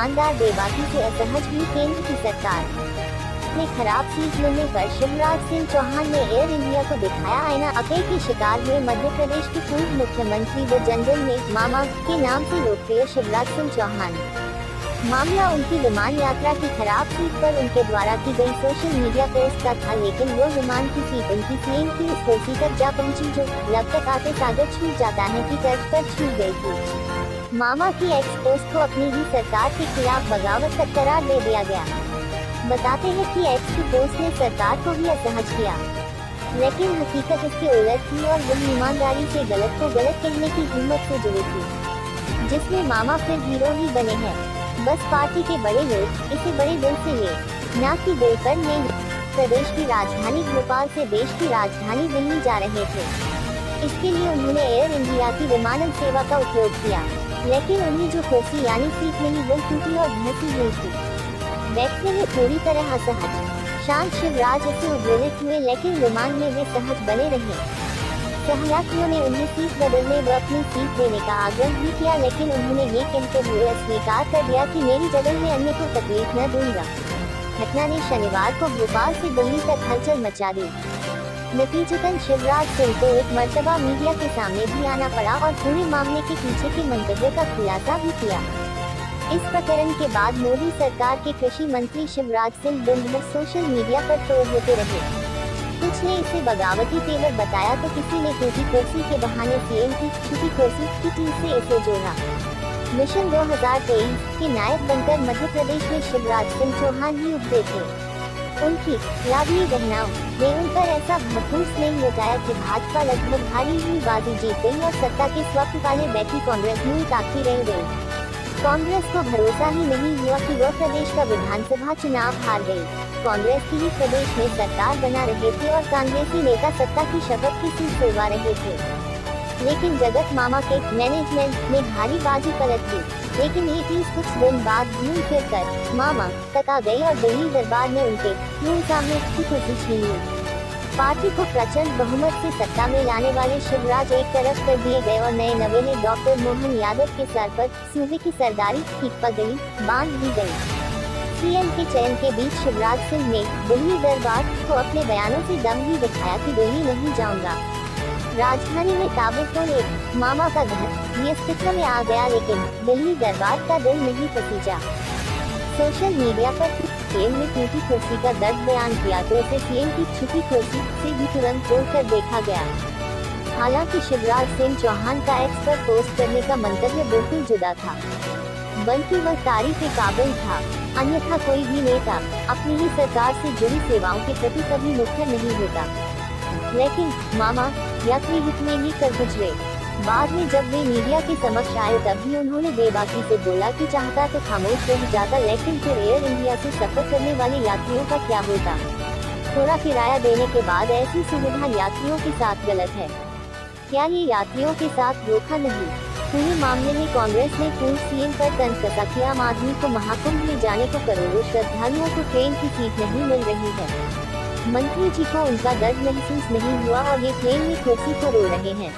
ईमानदार बेबाकी से असहज हुई केंद्र की सरकार। अपने खराब सीट मिलने पर शिवराज सिंह चौहान ने एयर इंडिया को दिखाया आईना। अकड़ के शिकार हुए मध्य प्रदेश के पूर्व मुख्यमंत्री व जनरल में मामा के नाम से लोकप्रिय शिवराज सिंह चौहान। मामला उनकी विमान यात्रा की खराब सीट पर उनके द्वारा की गई सोशल मीडिया पोस्ट का था, लेकिन वो विमान की सीट उनकी सीएम की उस कुर्सी तक जा पहुंची जो लब तक आते सागर छूट जाता है की तर्ज पर छूट गई थी। मामा की एक्स पोस्ट को अपनी ही सरकार के खिलाफ बगावत तक करार दे दिया गया। बताते हैं कि एक्स की पोस्ट ने सरकार को ही असहज किया, लेकिन हकीकत इसके उलट थी और वो ईमानदारी से गलत को गलत कहने की हिम्मत से जुड़ी थी, जिसमें मामा फिर हीरो ही बने हैं। बस पार्टी के बड़े लोग इसे बड़े दिल से ले, न कि दिल पर नहीं। प्रदेश की राजधानी भोपाल से देश की राजधानी दिल्ली जा रहे थे। इसके लिए उन्होंने एयर इंडिया की विमानन सेवा का उपयोग किया, लेकिन उन्हें जो कुर्सी यानी सीट मिली वो टूटी और धंसी हुई थी। बैठने में पूरी तरह असहज शांत शिवराज ऐसे उद्वेलित हुए, लेकिन विमान में वे सहज बने रहे। सहयात्रियों ने उन्हें सीट बदलने व अपनी सीट देने का आग्रह भी किया, लेकिन उन्होंने ये कहते हुए अस्वीकार कर दिया कि मेरी जगह में अन्य को तकलीफ न दूंगा। घटना ने शनिवार को भोपाल से दिल्ली तक हलचल मचा दी। नतीजतन शिवराज सिंह को एक मर्तबा मीडिया के सामने भी आना पड़ा और पूरे मामले के पीछे के मंतव्य का खुलासा भी किया। इस प्रकरण के बाद मोदी सरकार के कृषि मंत्री शिवराज सिंह दिन भर सोशल मीडिया पर ट्रोल होते रहे। कुछ ने इसे बगावती तेवर बताया तो किसी ने टूटी कुर्सी के बहाने सीएम की टूटी कुर्सी की टीम से इसे जोड़ा। मिशन 2023 के नायक बनकर मध्य प्रदेश में शिवराज सिंह चौहान ही उभरे थे। उनकी लाडली बहनाओं ने उन पर ऐसा भरपूर स्नेह लुटाया कि भाजपा लगभग भारी हुई बाजी जीत गई और सत्ता के स्वप्न पाले बैठी कांग्रेस यूं ताकती रह गई। कांग्रेस को भरोसा ही नहीं हुआ कि वह प्रदेश का विधानसभा चुनाव हार गई। कांग्रेस की ही प्रदेश में सरकार बना रहे थे और कांग्रेसी नेता सत्ता की शपथ की सीट दिलवा रहे थे, लेकिन जगत मामा के मैनेजमेंट ने भारी बाजी पलट दी। लेकिन ये चीज कुछ दिन बाद घूम फिर कर मामा तक आ गई और दिल्ली दरबार ने उनके यूं सामने की कुर्सी छीन ली। पार्टी को प्रचंड बहुमत से सत्ता में लाने वाले शिवराज एक तरफ कर दिए गए और नए नवेले डॉक्टर मोहन यादव के सर पर सूबे की सरदारी की पगड़ी बांध दी गई। सीएम के चयन के बीच शिवराज सिंह ने दिल्ली दरबार को अपने बयानों से दम ही दिखाया कि दिल्ली नहीं जाऊंगा। राजधानी में ताबड़तोड़ एक मामा का घर ये स्थिति में आ गया, लेकिन दिल्ली दरबार का दिल नहीं पसीजा। सोशल मीडिया पर सीएम ने टूटी कुर्सी का दर्द बयान किया तो उसे सीएम की छुपी कुर्सी से भी तुरंत तोड़कर देखा गया। हालांकि शिवराज सिंह चौहान का एक्स पर पोस्ट करने का मंतव्य बिल्कुल जुदा था, बल्कि वह तारीफ के काबिल था। अन्यथा कोई भी नेता अपनी ही सरकार से जुड़ी सेवाओं के प्रति कभी मुखर नहीं होता, लेकिन मामा यात्री हित में ही कर गुजरे। बाद में जब वे मीडिया के समक्ष आए तब भी उन्होंने बेबाकी से बोला कि चाहता तो खामोश रह जाता, लेकिन फिर एयर इंडिया से सफर करने वाले यात्रियों का क्या होता। थोड़ा किराया देने के बाद ऐसी सुविधा यात्रियों के साथ गलत है। क्या ये यात्रियों के साथ धोखा नहीं? पूरे मामले में कांग्रेस ने पूर्व सीएम पर तंज कसा कि आम आदमी को महाकुंभ में जाने को करोड़ों श्रद्धालुओं को ट्रेन की सीट नहीं मिल रही है। मंत्री जी को उनका दर्द महसूस नहीं हुआ और ये ट्रेन में कुर्सी को रो रहे हैं।